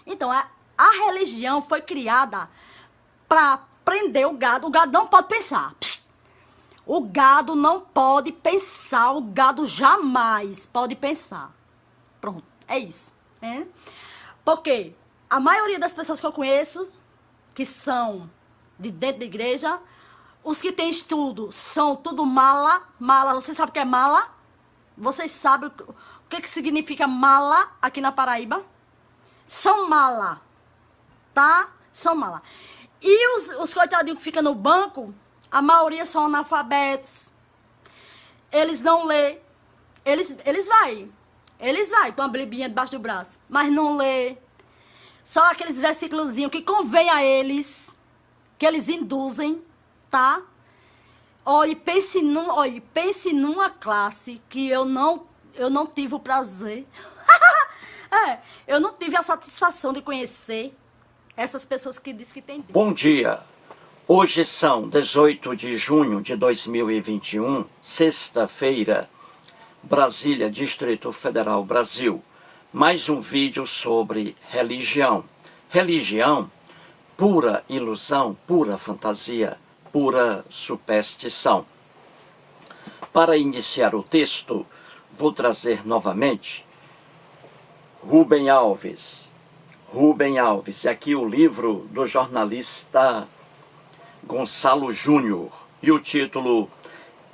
Então, a religião foi criada para prender o gado. O gado não pode pensar. Psst. O gado não pode pensar. O gado jamais pode pensar. Pronto, é isso. Né? Porque a maioria das pessoas que eu conheço, que são de dentro da igreja, os que têm estudo são tudo mala. Mala, você sabe o que é mala? Vocês sabem o que significa mala aqui na Paraíba? São mala, tá? São mala. E os coitadinhos que ficam no banco, a maioria são analfabetos. Eles não lê. Eles vai com a Biblinha debaixo do braço, mas não lê. Só aqueles versículozinhos que convém a eles, que eles induzem, tá? Olhe, pense numa classe que eu não tive o prazer. Eu não tive a satisfação de conhecer essas pessoas que dizem que tem Deus. Bom dia. Hoje são 18 de junho de 2021, sexta-feira, Brasília, Distrito Federal, Brasil. Mais um vídeo sobre religião. Religião, pura ilusão, pura fantasia, pura superstição. Para iniciar o texto, vou trazer novamente Rubem Alves. Rubem Alves, é aqui o livro do jornalista Gonçalo Júnior. E o título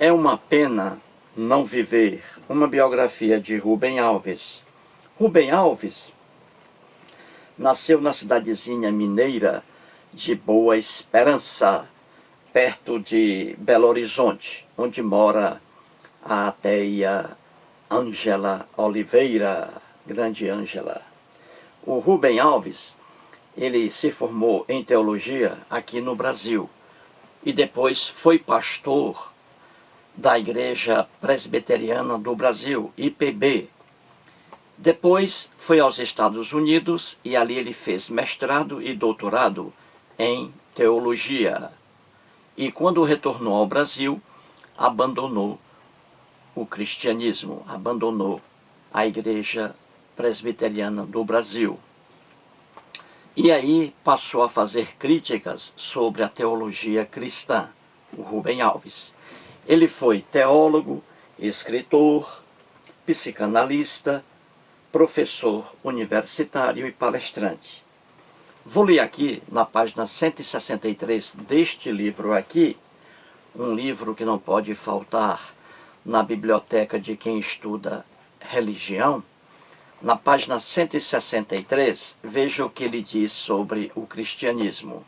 É uma Pena Não Viver, uma biografia de Rubem Alves. Rubem Alves nasceu na cidadezinha mineira de Boa Esperança, perto de Belo Horizonte, onde mora a ateia Ângela Oliveira, grande Ângela. O Rubem Alves, ele se formou em teologia aqui no Brasil e depois foi pastor da Igreja Presbiteriana do Brasil, IPB. Depois foi aos Estados Unidos e ali ele fez mestrado e doutorado em teologia. E quando retornou ao Brasil, abandonou o cristianismo, abandonou a Igreja Presbiteriana do Brasil. E aí passou a fazer críticas sobre a teologia cristã, o Rubem Alves. Ele foi teólogo, escritor, psicanalista, professor universitário e palestrante. Vou ler aqui, na página 163 deste livro aqui, um livro que não pode faltar na biblioteca de quem estuda religião. Na página 163, veja o que ele diz sobre o cristianismo.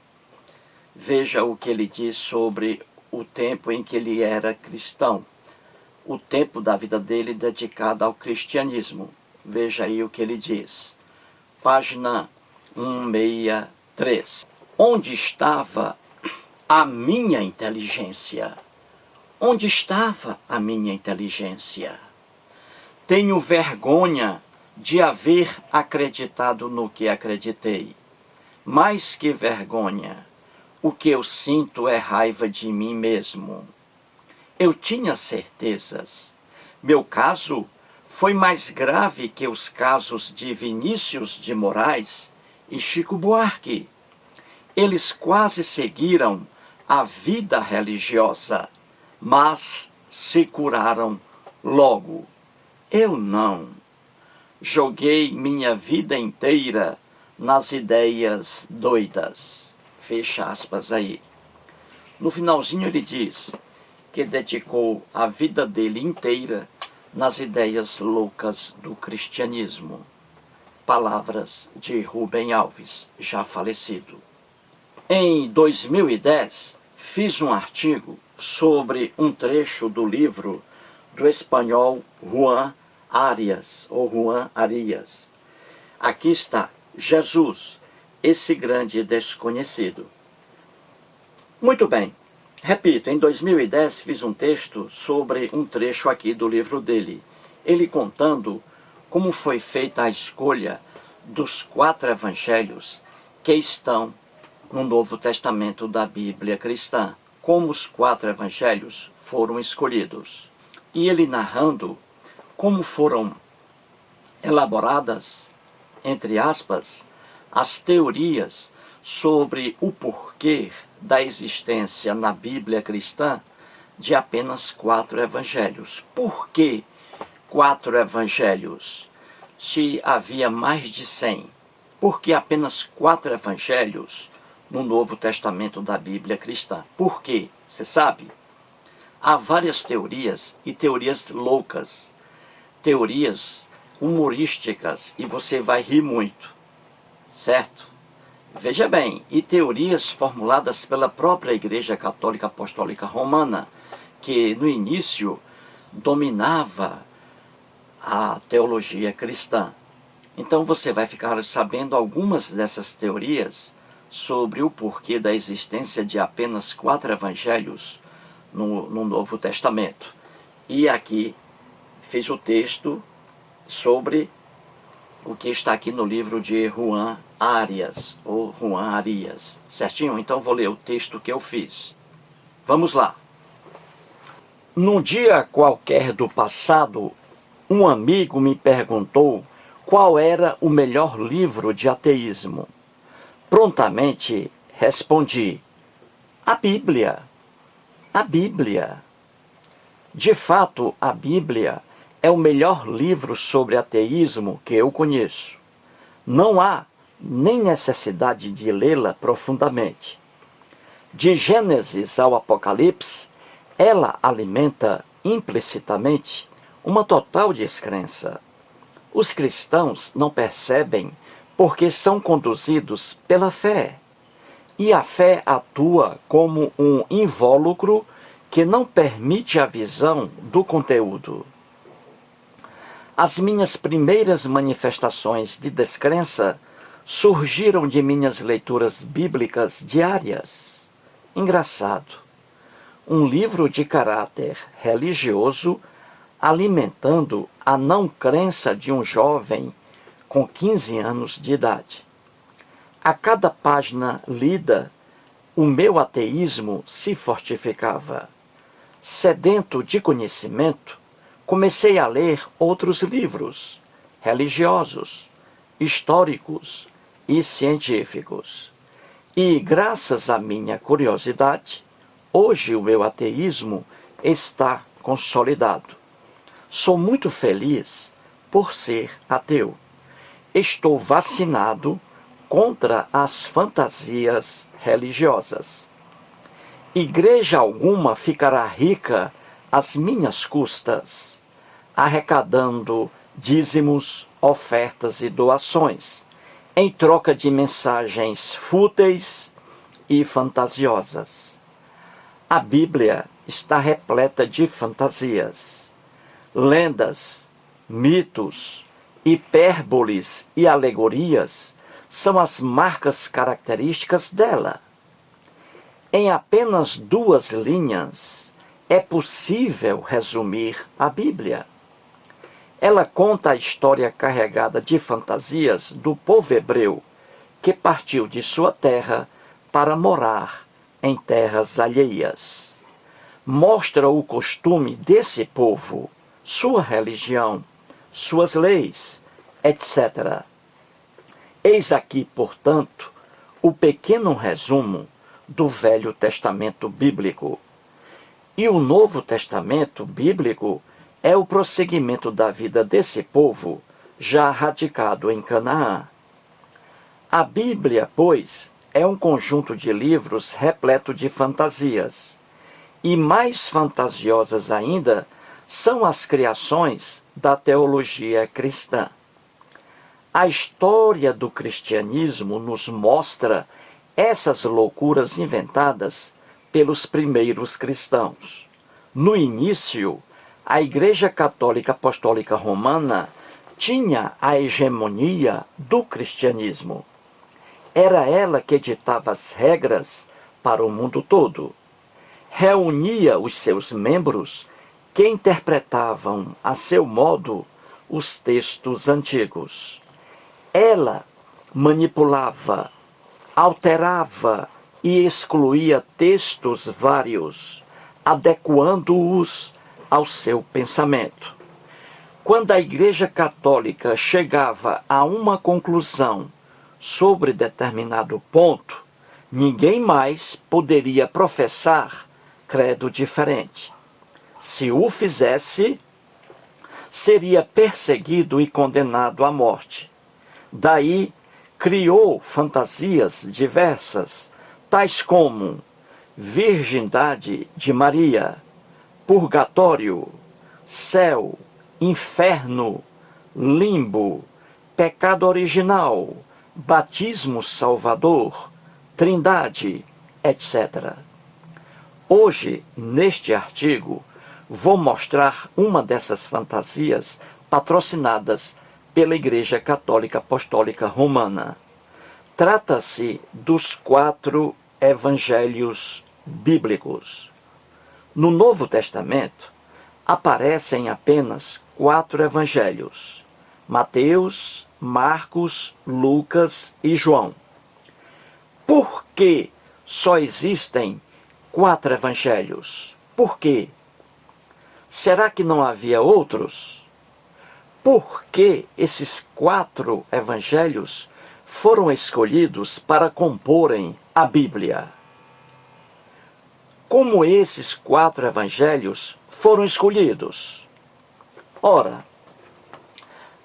Veja o que ele diz sobre o tempo em que ele era cristão. O tempo da vida dele dedicado ao cristianismo. Veja aí o que ele diz. Página 163. Onde estava a minha inteligência? Onde estava a minha inteligência? Tenho vergonha de haver acreditado no que acreditei. Mais que vergonha, o que eu sinto é raiva de mim mesmo. Eu tinha certezas. Meu caso foi mais grave que os casos de Vinícius de Moraes e Chico Buarque. Eles quase seguiram a vida religiosa, mas se curaram logo. Eu não. Joguei minha vida inteira nas ideias doidas. Fecha aspas aí. No finalzinho ele diz que dedicou a vida dele inteira nas ideias loucas do cristianismo. Palavras de Rubem Alves, já falecido. Em 2010, fiz um artigo sobre um trecho do livro do espanhol Juan Arias, ou Juan Arias. Aqui está, Jesus, esse grande desconhecido. Muito bem, repito, em 2010 fiz um texto sobre um trecho aqui do livro dele. Ele contando como foi feita a escolha dos 4 evangelhos que estão no Novo Testamento da Bíblia cristã. Como os 4 evangelhos foram escolhidos. E ele narrando como foram elaboradas, entre aspas, as teorias sobre o porquê da existência na Bíblia cristã de apenas 4 evangelhos. Por que 4 evangelhos? Se havia mais de 100. Por que apenas 4 evangelhos no Novo Testamento da Bíblia cristã? Por quê? Você sabe? Há várias teorias e teorias loucas, teorias humorísticas, e você vai rir muito, certo? Veja bem, e teorias formuladas pela própria Igreja Católica Apostólica Romana, que no início dominava a teologia cristã. Então você vai ficar sabendo algumas dessas teorias sobre o porquê da existência de apenas 4 evangelhos no Novo Testamento. E aqui fiz o texto sobre o que está aqui no livro de Juan Arias, ou Juan Arias, certinho? Então vou ler o texto que eu fiz. Vamos lá. Num dia qualquer do passado, um amigo me perguntou qual era o melhor livro de ateísmo. Prontamente respondi: a Bíblia. A Bíblia. De fato, a Bíblia é o melhor livro sobre ateísmo que eu conheço. Não há nem necessidade de lê-la profundamente. De Gênesis ao Apocalipse, ela alimenta implicitamente uma total descrença. Os cristãos não percebem porque são conduzidos pela fé. E a fé atua como um invólucro que não permite a visão do conteúdo. As minhas primeiras manifestações de descrença surgiram de minhas leituras bíblicas diárias. Engraçado. Um livro de caráter religioso alimentando a não crença de um jovem com 15 anos de idade. A cada página lida, o meu ateísmo se fortificava. Sedento de conhecimento, comecei a ler outros livros, religiosos, históricos e científicos. E, graças à minha curiosidade, hoje o meu ateísmo está consolidado. Sou muito feliz por ser ateu. Estou vacinado contra as fantasias religiosas. Igreja alguma ficará rica às minhas custas, arrecadando dízimos, ofertas e doações, em troca de mensagens fúteis e fantasiosas. A Bíblia está repleta de fantasias, lendas, mitos, hipérboles e alegorias são as marcas características dela. Em apenas 2 linhas, é possível resumir a Bíblia. Ela conta a história carregada de fantasias do povo hebreu, que partiu de sua terra para morar em terras alheias. Mostra o costume desse povo, sua religião, suas leis, etc. Eis aqui, portanto, o pequeno resumo do Velho Testamento bíblico. E o Novo Testamento bíblico é o prosseguimento da vida desse povo já radicado em Canaã. A Bíblia, pois, é um conjunto de livros repleto de fantasias. E mais fantasiosas ainda são as criações da teologia cristã. A história do cristianismo nos mostra essas loucuras inventadas pelos primeiros cristãos. No início, a Igreja Católica Apostólica Romana tinha a hegemonia do cristianismo. Era ela que ditava as regras para o mundo todo. Reunia os seus membros que interpretavam a seu modo os textos antigos. Ela manipulava, alterava e excluía textos vários, adequando-os ao seu pensamento. Quando a Igreja Católica chegava a uma conclusão sobre determinado ponto, ninguém mais poderia professar credo diferente. Se o fizesse, seria perseguido e condenado à morte. Daí, criou fantasias diversas, tais como virgindade de Maria, purgatório, céu, inferno, limbo, pecado original, batismo salvador, trindade, etc. Hoje, neste artigo, vou mostrar uma dessas fantasias patrocinadas pela Igreja Católica Apostólica Romana. Trata-se dos 4 evangelhos bíblicos. No Novo Testamento, aparecem apenas 4 evangelhos: Mateus, Marcos, Lucas e João. Por que só existem 4 evangelhos? Por quê? Será que não havia outros? Por que esses 4 evangelhos foram escolhidos para comporem a Bíblia? Como esses 4 evangelhos foram escolhidos? Ora,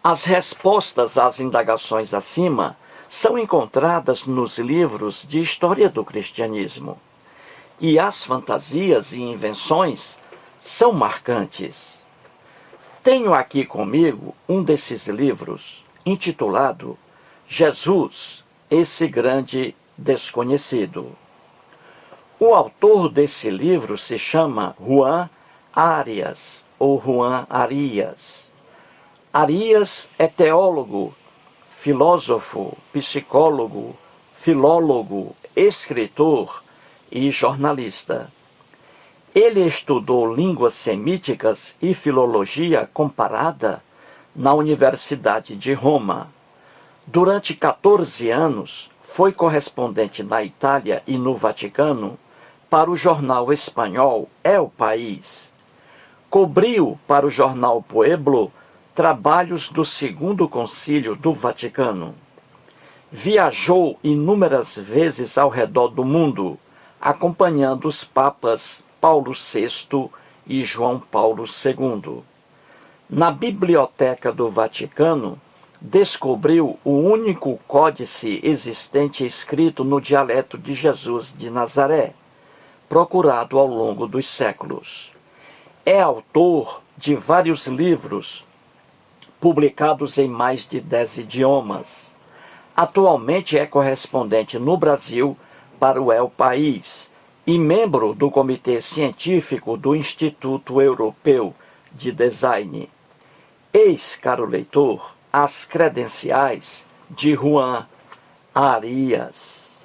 as respostas às indagações acima são encontradas nos livros de história do cristianismo. E as fantasias e invenções são marcantes. Tenho aqui comigo um desses livros, intitulado Jesus, esse grande desconhecido. O autor desse livro se chama Juan Arias, ou Juan Arias. Arias é teólogo, filósofo, psicólogo, filólogo, escritor e jornalista. Ele estudou línguas semíticas e filologia comparada na Universidade de Roma. Durante 14 anos, foi correspondente na Itália e no Vaticano para o jornal espanhol El País. Cobriu para o jornal Pueblo trabalhos do Segundo Concílio do Vaticano. Viajou inúmeras vezes ao redor do mundo, acompanhando os papas Paulo VI e João Paulo II. Na Biblioteca do Vaticano, descobriu o único códice existente escrito no dialeto de Jesus de Nazaré, procurado ao longo dos séculos. É autor de vários livros, publicados em mais de 10 idiomas. Atualmente é correspondente no Brasil para o El País e membro do Comitê Científico do Instituto Europeu de Design. Eis, caro leitor, as credenciais de Juan Arias.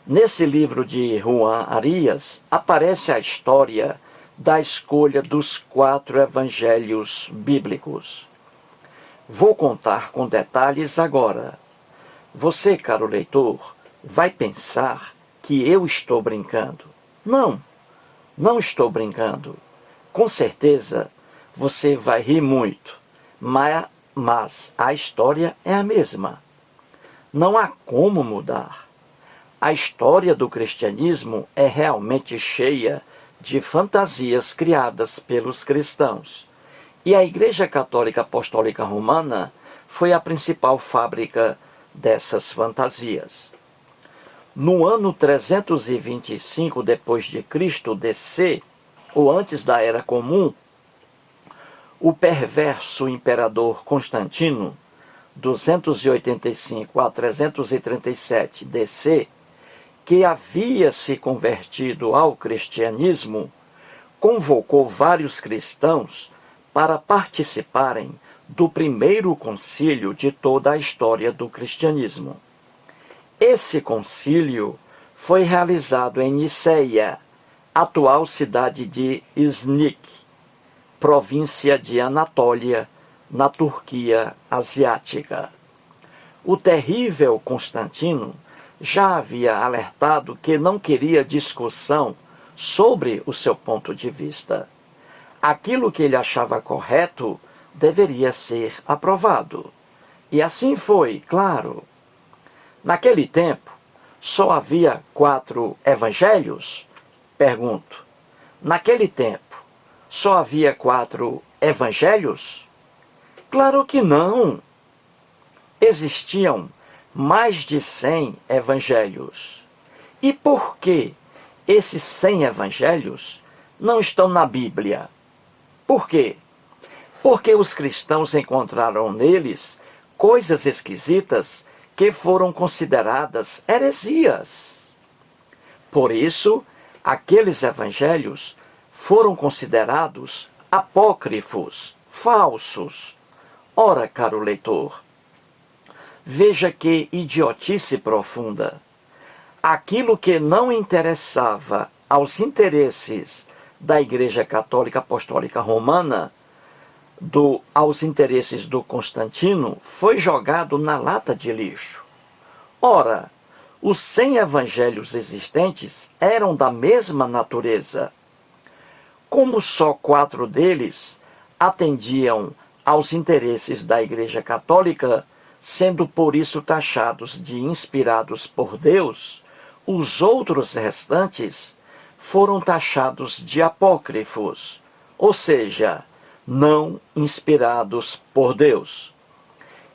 Nesse livro de Juan Arias aparece a história da escolha dos 4 evangelhos bíblicos. Vou contar com detalhes agora. Você, caro leitor, vai pensar que eu estou brincando. Não, não estou brincando. Com certeza você vai rir muito, mas a história é a mesma. Não há como mudar. A história do cristianismo é realmente cheia de fantasias criadas pelos cristãos. E a Igreja Católica Apostólica Romana foi a principal fábrica dessas fantasias. No ano 325 d.C., DC, ou antes da Era Comum, o perverso imperador Constantino, 285 a 337 DC, que havia se convertido ao cristianismo, convocou vários cristãos para participarem do primeiro concílio de toda a história do cristianismo. Esse concílio foi realizado em Niceia, atual cidade de Iznik, província de Anatólia, na Turquia asiática. O terrível Constantino já havia alertado que não queria discussão sobre o seu ponto de vista. Aquilo que ele achava correto deveria ser aprovado. E assim foi, claro. Naquele tempo, só havia 4 evangelhos? Pergunto. Naquele tempo, só havia 4 evangelhos? Claro que não. Existiam mais de 100 evangelhos. E por que esses 100 evangelhos não estão na Bíblia? Por quê? Porque os cristãos encontraram neles coisas esquisitas que foram consideradas heresias. Por isso, aqueles evangelhos foram considerados apócrifos, falsos. Ora, caro leitor, veja que idiotice profunda. Aquilo que não interessava aos interesses da Igreja Católica Apostólica Romana, aos interesses do Constantino, foi jogado na lata de lixo. Ora, os 100 evangelhos existentes eram da mesma natureza. Como só 4 deles atendiam aos interesses da Igreja Católica, sendo por isso taxados de inspirados por Deus, os outros restantes foram taxados de apócrifos, ou seja, não inspirados por Deus.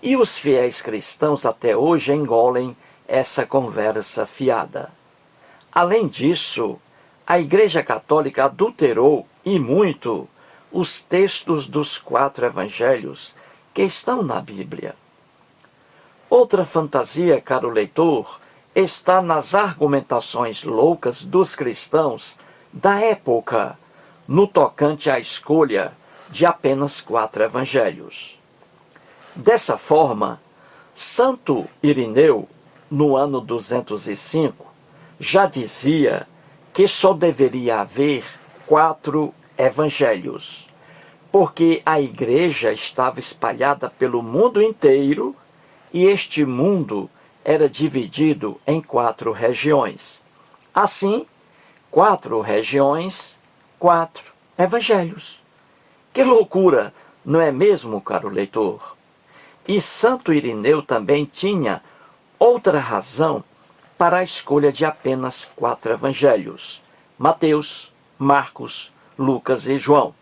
E os fiéis cristãos até hoje engolem essa conversa fiada. Além disso, a Igreja Católica adulterou, e muito, os textos dos 4 evangelhos que estão na Bíblia. Outra fantasia, caro leitor, está nas argumentações loucas dos cristãos da época, no tocante à escolha de apenas 4 evangelhos. Dessa forma, Santo Irineu, no ano 205, já dizia que só deveria haver 4 evangelhos, porque a igreja estava espalhada pelo mundo inteiro e este mundo era dividido em 4 regiões. Assim, 4 regiões, 4 evangelhos. Que loucura, não é mesmo, caro leitor? E Santo Irineu também tinha outra razão para a escolha de apenas 4 evangelhos: Mateus, Marcos, Lucas e João.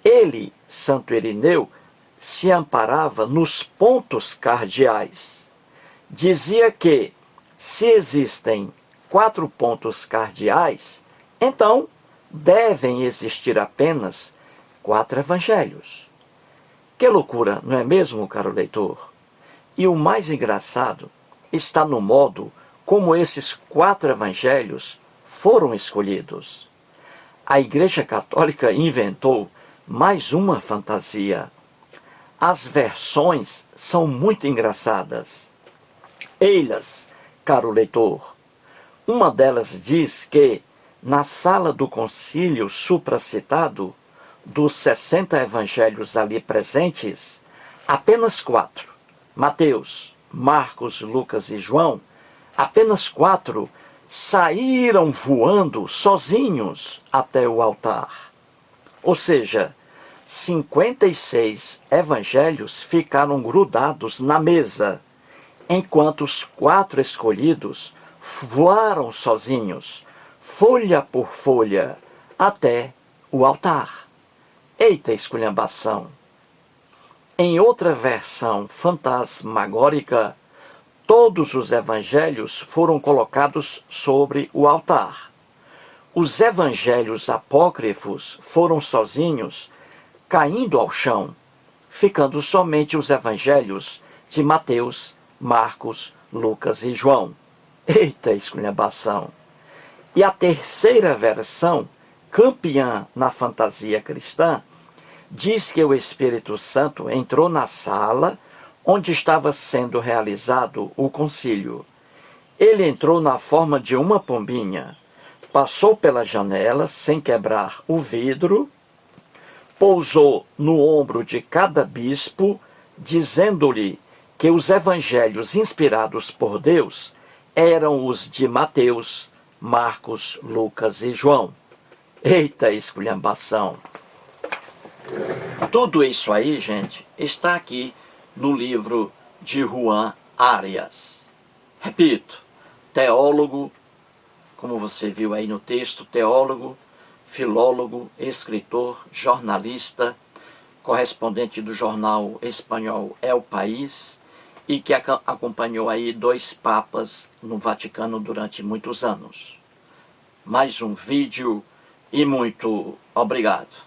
Ele, Santo Irineu, se amparava nos pontos cardeais. Dizia que, se existem 4 pontos cardeais, então devem existir apenas 4 evangelhos. Que loucura, não é mesmo, caro leitor? E o mais engraçado está no modo como esses 4 evangelhos foram escolhidos. A Igreja Católica inventou mais uma fantasia. As versões são muito engraçadas. Ei-las, caro leitor. Uma delas diz que, na sala do concílio supracitado, dos 60 evangelhos ali presentes, apenas 4, Mateus, Marcos, Lucas e João, apenas 4 saíram voando sozinhos até o altar. Ou seja, 56 evangelhos ficaram grudados na mesa, enquanto os 4 escolhidos voaram sozinhos, folha por folha, até o altar. Eita esculhambação! Em outra versão fantasmagórica, todos os evangelhos foram colocados sobre o altar. Os evangelhos apócrifos foram sozinhos, caindo ao chão, ficando somente os evangelhos de Mateus, Marcos, Lucas e João. Eita esculhambação! E a terceira versão, campeã na fantasia cristã, diz que o Espírito Santo entrou na sala onde estava sendo realizado o concílio. Ele entrou na forma de uma pombinha, passou pela janela sem quebrar o vidro, pousou no ombro de cada bispo, dizendo-lhe que os evangelhos inspirados por Deus eram os de Mateus, Marcos, Lucas e João. Eita esculhambação! Tudo isso aí, gente, está aqui no livro de Juan Arias. Repito, teólogo, como você viu aí no texto, teólogo, filólogo, escritor, jornalista, correspondente do jornal espanhol El País e que acompanhou aí 2 papas no Vaticano durante muitos anos. Mais um vídeo e muito obrigado.